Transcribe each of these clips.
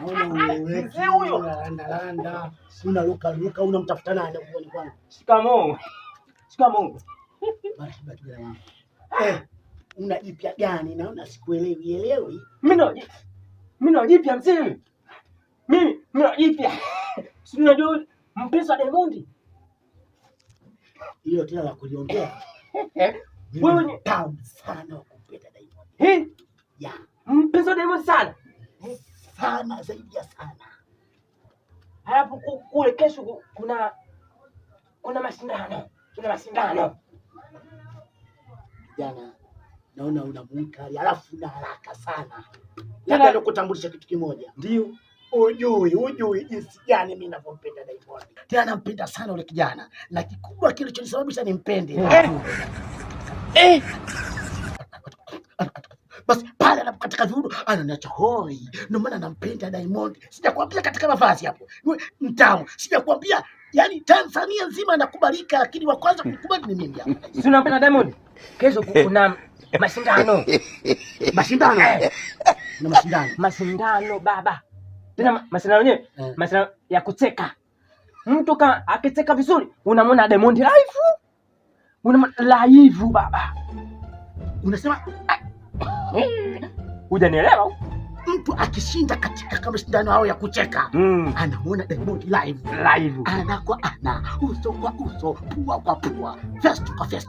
Mzee huyo landa. Sina luka unamtafuta nani huko kwanza? Shikamoo. Shikamoo. Una jipya gani? Naona sikuelewi. Mimi na jipya mzee. Mimi na jipya. Si unajua mpesa Diamond. Hiyo tena la kuliongea. Wewe ni tamu sana kumpenda Diamond. Ya. Mpesa Diamond sana. Sana zaidi ya sana. Halafu kule kesho kuna mashindano. Jana naona unamuka, halafu na haraka sana. Labda nikutambulisha kitu kimoja. Ndio. Ujui jinsi gani mimi ninavyompenda Diamond. Tena nampenda sana yule kijana. Na kikubwa kilichonisababisha nimpende. Basi pale anapokatika viuno ananiacha hoi. Ndio maana nampenda Diamond. Sijakwambia katika mavazi hapo. Mtamu. Sijakwambia yani Tanzania nzima nakubalika, lakini wa kwanza kukubali ni mimi hapa. Si unampenda Diamond? Kesho kuna mashindano. Mashindano baba. Tena mashindano yenyewe, mashindano ya kucheka. Mtu kama akicheka vizuri, unamwona Diamond live baba. Unasema hujanielewa? Mtu akishinda katika mashindano hao ya kucheka, anamuona Diamond live. Ana kwa ana, uso kwa uso, pua kwa pua, face kwa face.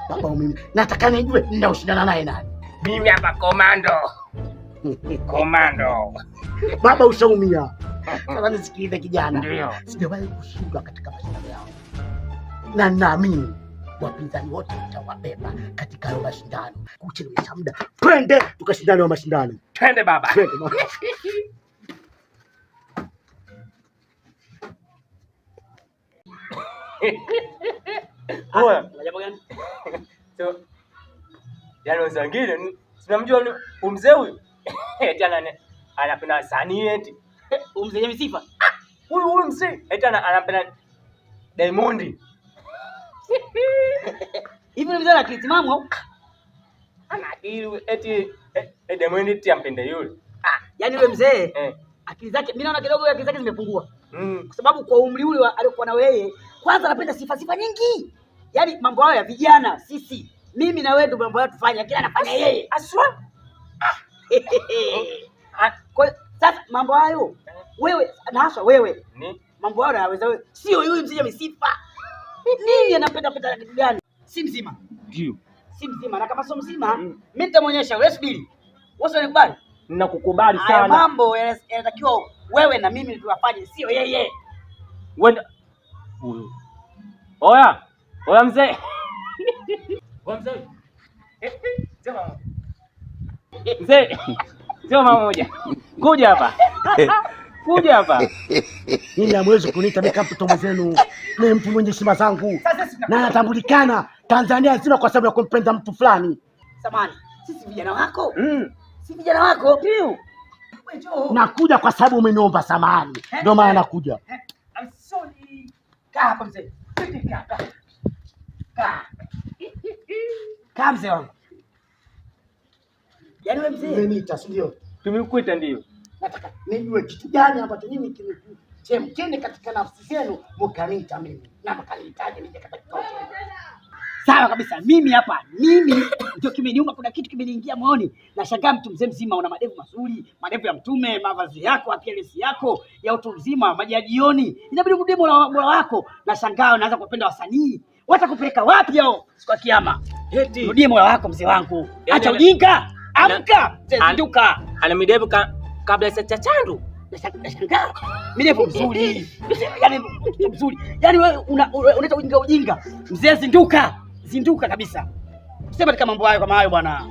Baba mimi nataka nijue ninaoshindana naye nani. Mimi hapa Komando. Baba ushaumia. Sasa nisikilize kijana. Ndio. Sijawahi kushindwa katika mashindano yao. Na naamini wapinzani wote utawabeba katika hayo mashindano. Kuchelewesha muda. Twende tukashindane wa mashindano. Twende baba. Oya, jambo gani? So, jana zingine tunamjua mzee huyu. Jana anapenda sanii eti. Mzee yenye sifa. Huyu mzee eti anapenda Diamond. Hivi ni mzee la kitimamu au? Ana akili eti Diamond eti ampende yule. Yaani yule mzee akili zake mimi naona kidogo akili zake zimepungua. Kwa sababu kwa umri ule alikuwa na wewe, kwanza anapenda sifa nyingi. Yaani mambo hayo ya vijana sisi, mimi na wewe ndio mambo hayo tufanye, kila anafanya yeye. Aswa. Kwa sasa mambo hayo wewe na haswa wewe. Ni mambo hayo anaweza wewe. Sio yule mzee msifa. Nini anapenda kitu gani? Si mzima. Ndio. Si mzima, na kama sio mzima, mimi nitamuonyesha wewe subiri. Wewe unanikubali? Ninakukubali sana. Haya mambo yanatakiwa wewe na mimi tuwafanye, sio yeye. Wenda. Oya mzee. Oya mzee. Mzee. Sio mama moja. Kuja hapa. Mimi hamwezi kuniita makeup mtoto zenu. Mimi mtu mwenye heshima zangu. Na natambulikana Tanzania nzima kwa sababu ya kumpenda mtu fulani. Samani, sisi vijana wako? Si vijana wako? Ndio. Nakuja kwa sababu umeniomba samahani. Ndio maana nakuja. I'm sorry. Kaa hapa mzee. Kaa mzee wangu. Yaani wewe mzee? Umeniita ndio. Tumekuita ndio. Nataka nijue kitu gani ambacho nyinyi kimechemkeni katika nafsi zenu mkaniita mimi. Na mkanihitaji nije katika hoteli. Sawa kabisa. Mimi ndio kimeniuma, kuna kitu kimeniingia moyoni. Nashangaa mtu mzee mzima una madevu mazuri, madevu ya mtume, mavazi yako, appearance yako ya utu mzima, maji ya jioni. Inabidi mdemo bora wako. Nashangaa unaanza kupenda wasanii. Watakupeleka wapi hao siku ya kiyama? Eti rudie moyo wako mzee wangu. Acha ujinga. Amka, zinduka. Ana midevu kabla ya chandu. Nashangaa. Midevu mzuri. Yaani mzuri. Yaani wewe unaita ujinga. Mzee zinduka kabisa. Sema katika mambo hayo kama hayo bwana.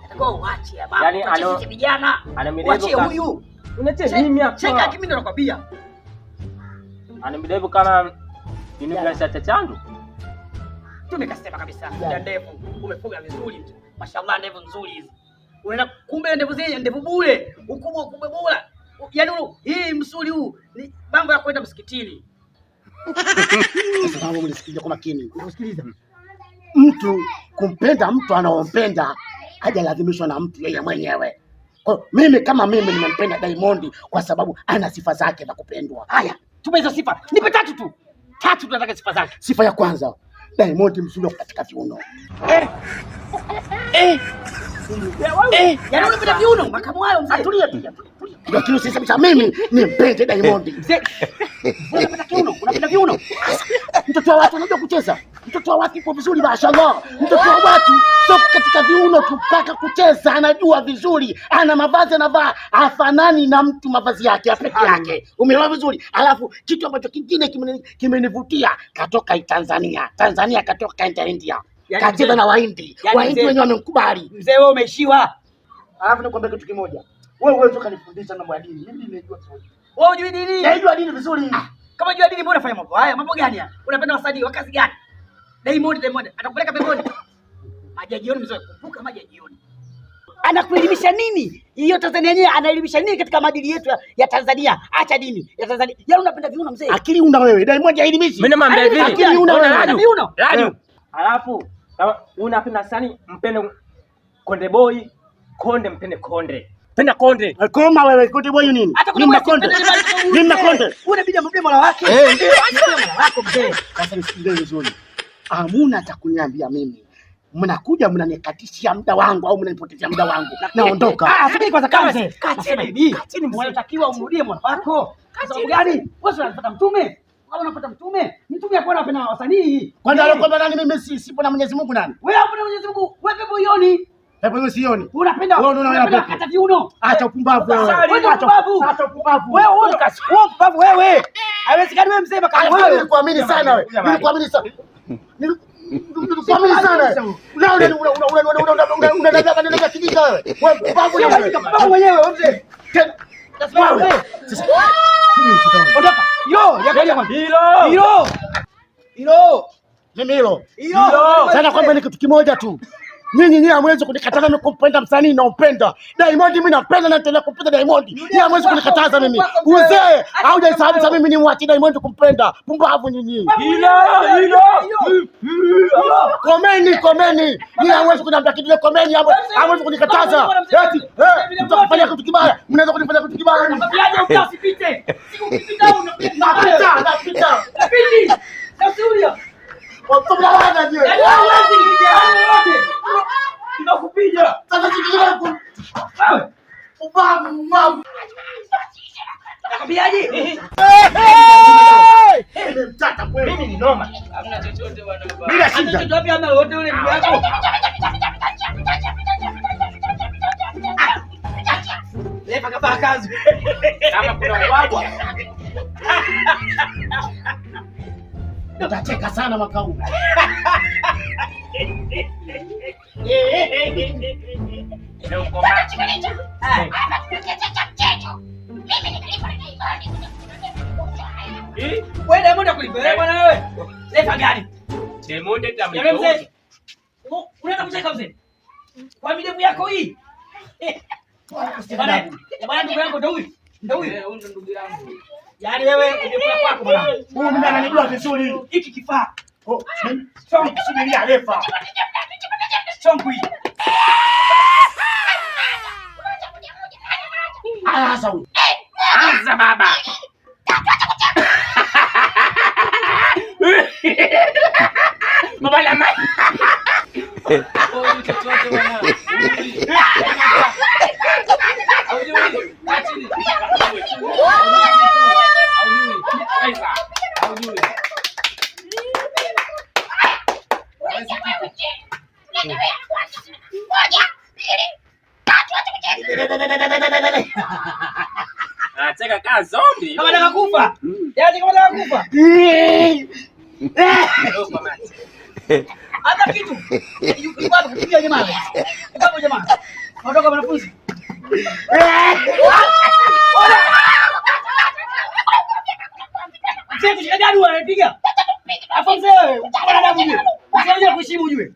Nataka uache baba. Yaani sisi vijana. Uache huyu. Unache mimi hapa. Cheka kimi ndo nakwambia. Ana midevu kama bila chandu. Tumekasema kabisa. Ya ndevu umefuga vizuri. Mashallah ndevu nzuri hizi. Unaenda kumbe ndevu zenye ndevu bure. Ukubwa bora. Yaani hii msuli huu ni mambo ya kwenda msikitini. Sasa kama unisikiza kwa makini. Unasikiliza? Mtu kumpenda mtu anaompenda hajalazimishwa na mtu yeye mwenyewe. Kwa mimi kama mimi nimempenda Diamond kwa sababu ana sifa zake za kupendwa. Haya, tupe hizo sifa. Nipe 3 tu. 3 tunataka sifa zake. Sifa ya kwanza, Diamond mzuri katika viuno. Yaani unapenda viuno? Makamu hayo mzee. Tulia pia. Ndio kile sisi mimi nimpende Diamond. Mzee. Unapenda kiuno? Unapenda viuno? Mtoto wa watu anajua kucheza. Mtoto wa watu yuko vizuri mashallah. Mtoto wa watu sio katika viuno tu, mpaka kucheza anajua vizuri. Ana mavazi anavaa afanani na mtu mavazi yake peke yake. Umeelewa vizuri? Alafu kitu ambacho kingine kimenivutia, katoka Tanzania. Tanzania katoka India. Kacheza na Wahindi. Wahindi wenyewe wamemkubali. Mzee wewe umeishiwa. Alafu nikwambia kitu kimoja. Wewe uweze kanifundisha mambo ya dini. Mimi nimejua vizuri. Wewe unajui dini? Najua dini vizuri. Kama unajua dini mbona unafanya mambo haya? Mambo gani haya? Unapenda wasanii wa kazi gani? Diamond atakupeleka peponi. Maji ya jioni mzee, kumbuka maji ya jioni. Anakuelimisha nini? Hiyo Tanzania yenyewe anaelimisha nini katika maadili yetu ya Tanzania? Acha dini ya Tanzania. Yaani unapenda viuno mzee. Akili una wewe. Diamond haelimishi. Mimi namwambia hivi. Akili una wewe. Viuno. Alafu unapenda sani mpende Konde Boy, Konde mpende Konde. Penda Konde. Koma wewe, Konde Boy nini? Mimi na Konde. Mimi na Konde. Unabidi amrudie mola wake. Ndio, mola wako mzee. Sasa nisikilize vizuri. Hamuna atakuniambia mimi. Mnakuja mnanikatishia muda wangu au mnanipotezea muda wangu. Naondoka. Subiri kwanza kama mzee. Kasema hivi. Unatakiwa umrudie mola wako. Kwa sababu gani? Wewe unapata mtume. Kama unapata mtume, mtume hapo anapenda wasanii. Kwani alokuwa nani mimi sipo na Mwenyezi Mungu nani? Wewe hapo na Mwenyezi Mungu, wewe pepo ioni. Pepo hiyo sioni. Unapenda hata viuno. Acha upumbavu wewe. Acha upumbavu. Wewe upumbavu wewe. Haiwezekani wewe mzee makamu wewe. Nilikuamini sana wewe. Nilikuamini sana. Nilikuamini sana. Unadada kijika wewe. Wewe upumbavu mwenyewe mzee. Ondoka. Hilo. Sana kwamba ni kitu kimoja tu. Nyinyi hamwezi kunikataza mimi kumpenda msanii na upenda. Diamond mimi napenda na nitaendelea kumpenda Diamond. Nyinyi hamwezi kunikataza mimi. Uzee haujaisababisha mimi nimwache Diamond kumpenda. Pumbavu nyinyi. Hilo. Komeni. Nyinyi hamwezi kuniambia kitu komeni hamwezi kunikataza. Eti mtakufanya kitu kibaya. Mnaweza kunifanya kitu kibaya. Nakwambiaje usipite. Sikupita Napita. Kasuria. Watomlaana je? Ninakupiga. Sasa sikiliza. Ubavu. Nakwambiaje? Mtata kweli. Mimi ni noma. Hamna chochote bwana. Bila shida. Chochote wapi hamna wote ule ndugu yako. Lepa kafanya kazi. Kama kuna ubabwa. Utacheka sana mwaka huu. Wewe Diamond akulipa bwana wewe. Lepa gani? Diamond Yule mzee. Unaenda kucheka mzee. Kwa midevu yako hii. Bwana ndugu yangu ndio huyu. Ndio huyu ndugu yangu. Yaani wewe umekuwa kwako bwana. Huyu mimi ananijua vizuri. Hiki kifaa. Sio kusubiria refa. Chongu hii. Sasa huyu. Anza baba. Baba la mai. Chochote bwana. Anacheka kama zombie. Kama nataka kufa. Yaani kama nataka kufa. Hata kitu. Yuko kupiga jamaa. Kama jamaa. Ondoka wanafunzi. Mzee kushika gani wanapiga? Hapo mzee wewe, bwana damu ujue. Mzee kuheshimu ujue.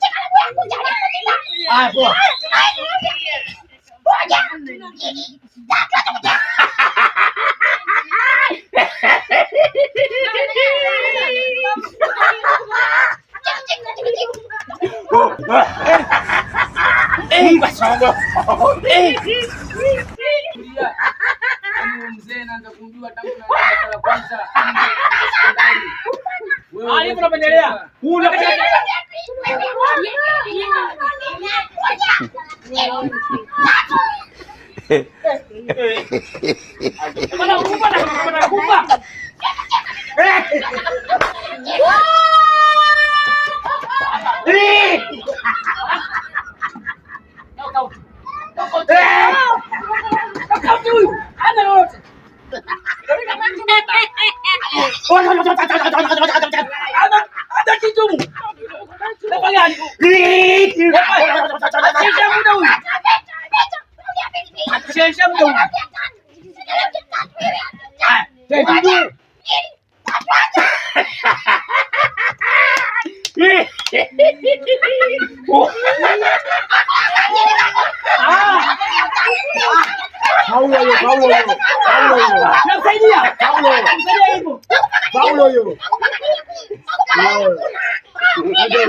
Ah, poa. Mungu asongo. naanza kumjua tangu na darasa la kwanza. Wewe hivi unapendelea? Bana kufa.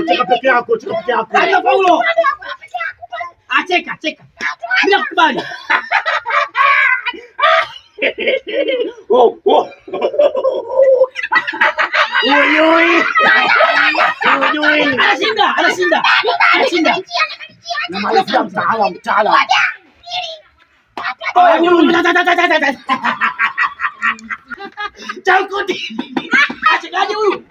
Cheka peke yako. Paulo. Cheka. Bila kukubali. Anashinda. Namalizia mtaala. Chaukuti. Achekaje huyu?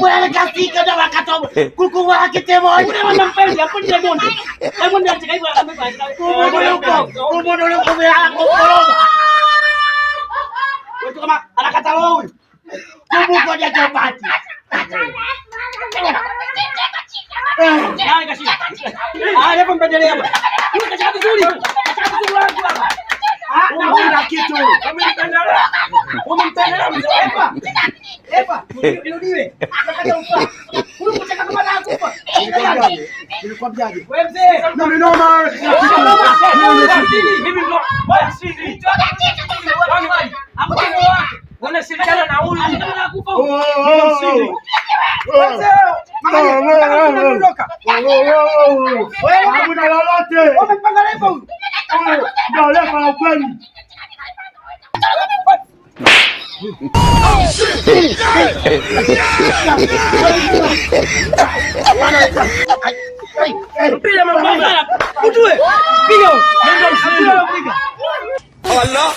Wewe kasika na wakatomo. Kuku wake temo. Ule wanampendi hapo ni Diamond. Diamond anacheka hivyo amebeba. Kumono leo kumea kokoroba. Wewe kama anakata wewe. Kumu kwa chapati. Nani kashika? Hapo mpendelea hapa. Huyu kashika vizuri. Hapa. Una kitu. Umempendelea Epa. Irudiwe. Nakata ufa. Huyu kutaka kama anakufa. Nilikwambiaje? Wewe mzee. Mimi noma. Mimi ndo baya sisi. Wanashirikiana na huyu. Anakufa. Hamna lolote. Umepanga lepo huyu. Ndio lepo la kweli. Piga mama. Utue. Piga. Ndio msio piga. Allah.